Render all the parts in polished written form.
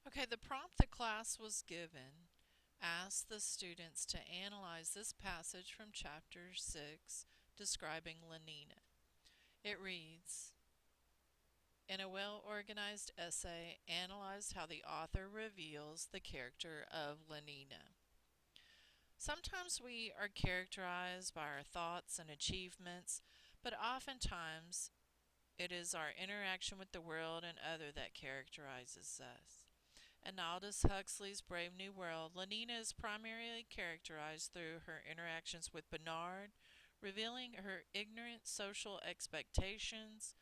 Okay, the prompt the class was given asked the students to analyze this passage from chapter 6 describing Lenina. It reads, in a well-organized essay, analyze how the author reveals the character of Lenina. Sometimes we are characterized by our thoughts and achievements, but oftentimes it is our interaction with the world and other that characterizes us. In Aldous Huxley's Brave New World, Lenina is primarily characterized through her interactions with Bernard, revealing her ignorant social expectations,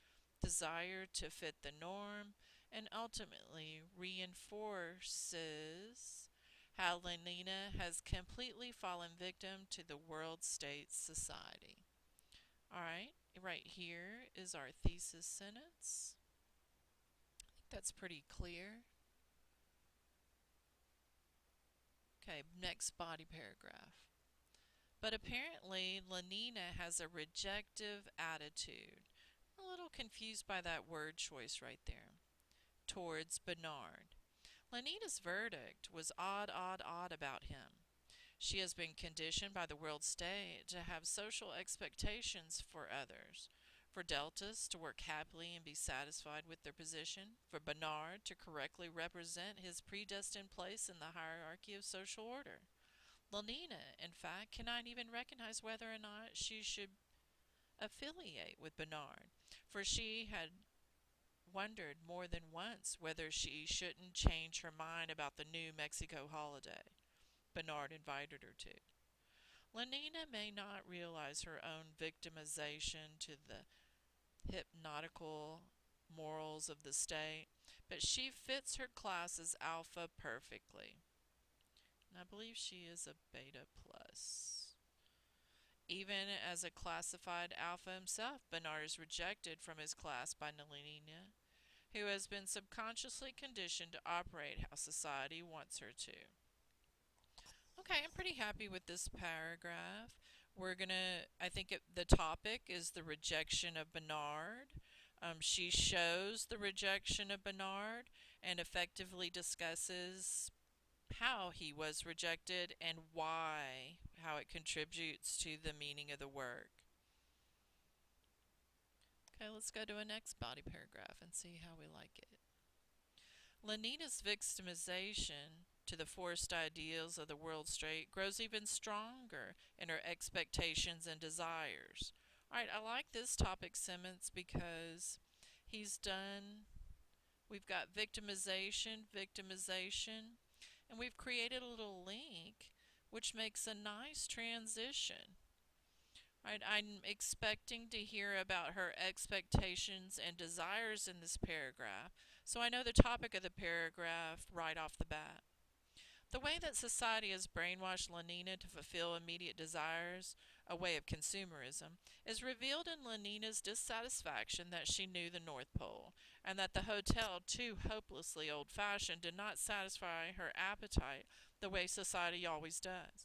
desire to fit the norm, and ultimately reinforces how Lenina has completely fallen victim to the world state society. Alright, right here is our thesis sentence. I think that's pretty clear. Okay, next body paragraph. But apparently, Lenina has a rejective attitude. I'm a little confused by that word choice right there. Towards Bernard. Lenina's verdict was odd about him. She has been conditioned by the world state to have social expectations for others. For deltas to work happily and be satisfied with their position. For Bernard to correctly represent his predestined place in the hierarchy of social order. Lenina, in fact, cannot even recognize whether or not she should affiliate with Bernard, for she had wondered more than once whether she shouldn't change her mind about the new Mexico holiday Bernard invited her to. Lenina may not realize her own victimization to the hypnotical morals of the state, but she fits her class's alpha perfectly. And I believe she is a beta plus. Even as a classified alpha himself, Bernard is rejected from his class by Lenina, who has been subconsciously conditioned to operate how society wants her to. Okay, I'm pretty happy with this paragraph. I think the topic is the rejection of Bernard. She shows the rejection of Bernard and effectively discusses how he was rejected and why, how it contributes to the meaning of the work. Okay, let's go to a next body paragraph and see how we like it. Lenina's victimization to the forced ideals of the world state grows even stronger in her expectations and desires. Alright, I like this topic sentence because he's done, we've got victimization, and we've created a little link which makes a nice transition. Right, I'm expecting to hear about her expectations and desires in this paragraph, so I know the topic of the paragraph right off the bat. The way that society has brainwashed Lenina to fulfill immediate desires, a way of consumerism, is revealed in Lenina's dissatisfaction that she knew the North Pole, and that the hotel, too hopelessly old-fashioned, did not satisfy her appetite the way society always does.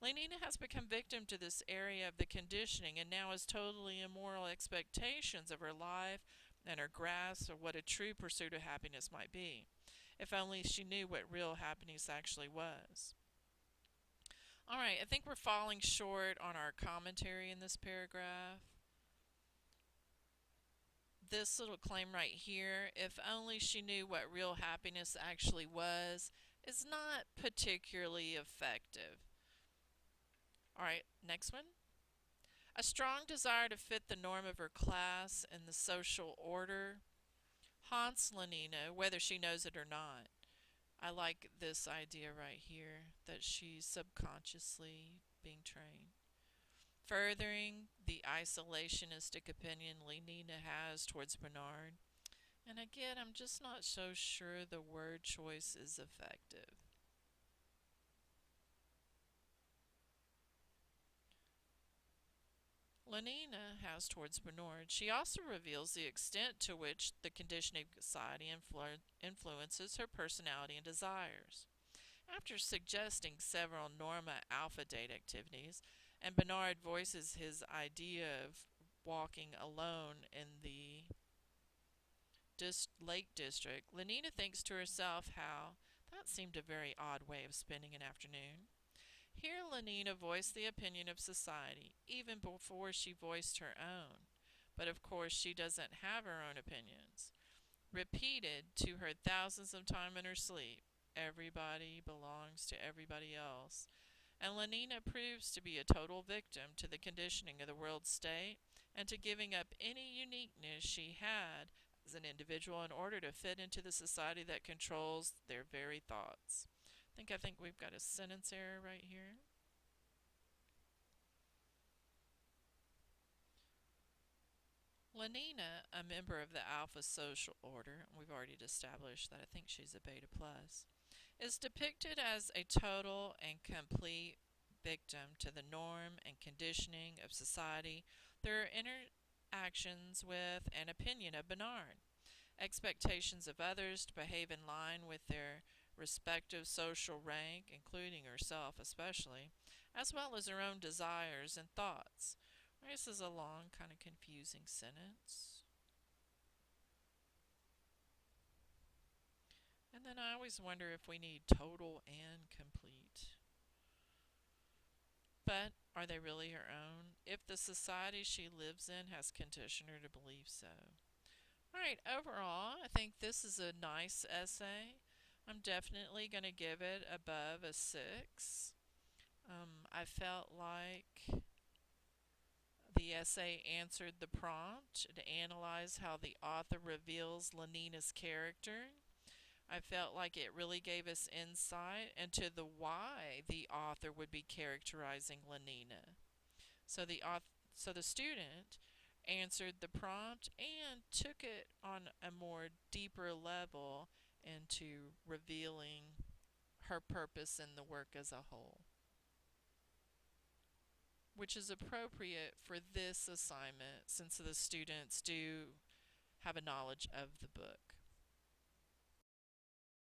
Lenina has become victim to this area of the conditioning and now has totally immoral expectations of her life and her grasp of what a true pursuit of happiness might be. If only she knew what real happiness actually was. Alright, I think we're falling short on our commentary in this paragraph. This little claim right here, if only she knew what real happiness actually was, is not particularly effective. Alright, next one. A strong desire to fit the norm of her class and the social order haunts Lenina, whether she knows it or not. I like this idea right here, that she's subconsciously being trained. Furthering the isolationistic opinion Lenina has towards Bernard. And again, I'm just not so sure the word choice is effective. Lenina has towards Bernard. She also reveals the extent to which the conditioning of society influences her personality and desires. After suggesting several Norma Alpha date activities, and Bernard voices his idea of walking alone in the Lake District, Lenina thinks to herself how that seemed a very odd way of spending an afternoon. Here Lenina voiced the opinion of society, even before she voiced her own. But of course she doesn't have her own opinions. Repeated to her thousands of times in her sleep, everybody belongs to everybody else. And Lenina proves to be a total victim to the conditioning of the world state and to giving up any uniqueness she had as an individual in order to fit into the society that controls their very thoughts. I think we've got a sentence error right here. Lenina, a member of the Alpha social order, we've already established that I think she's a Beta plus, is depicted as a total and complete victim to the norm and conditioning of society through her interactions with and opinion of Bernard, expectations of others to behave in line with their respective social rank, including herself especially, as well as her own desires and thoughts. This is a long, kind of confusing sentence. And then I always wonder if we need total and complete. But are they really her own? If the society she lives in has conditioned her to believe so. Alright, overall, I think this is a nice essay. I'm definitely going to give it above a 6. I felt like the essay answered the prompt to analyze how the author reveals Lenina's character. I felt like it really gave us insight into the why the author would be characterizing Lenina. So the student answered the prompt and took it on a more deeper level into revealing her purpose in the work as a whole, which is appropriate for this assignment since the students do have a knowledge of the book.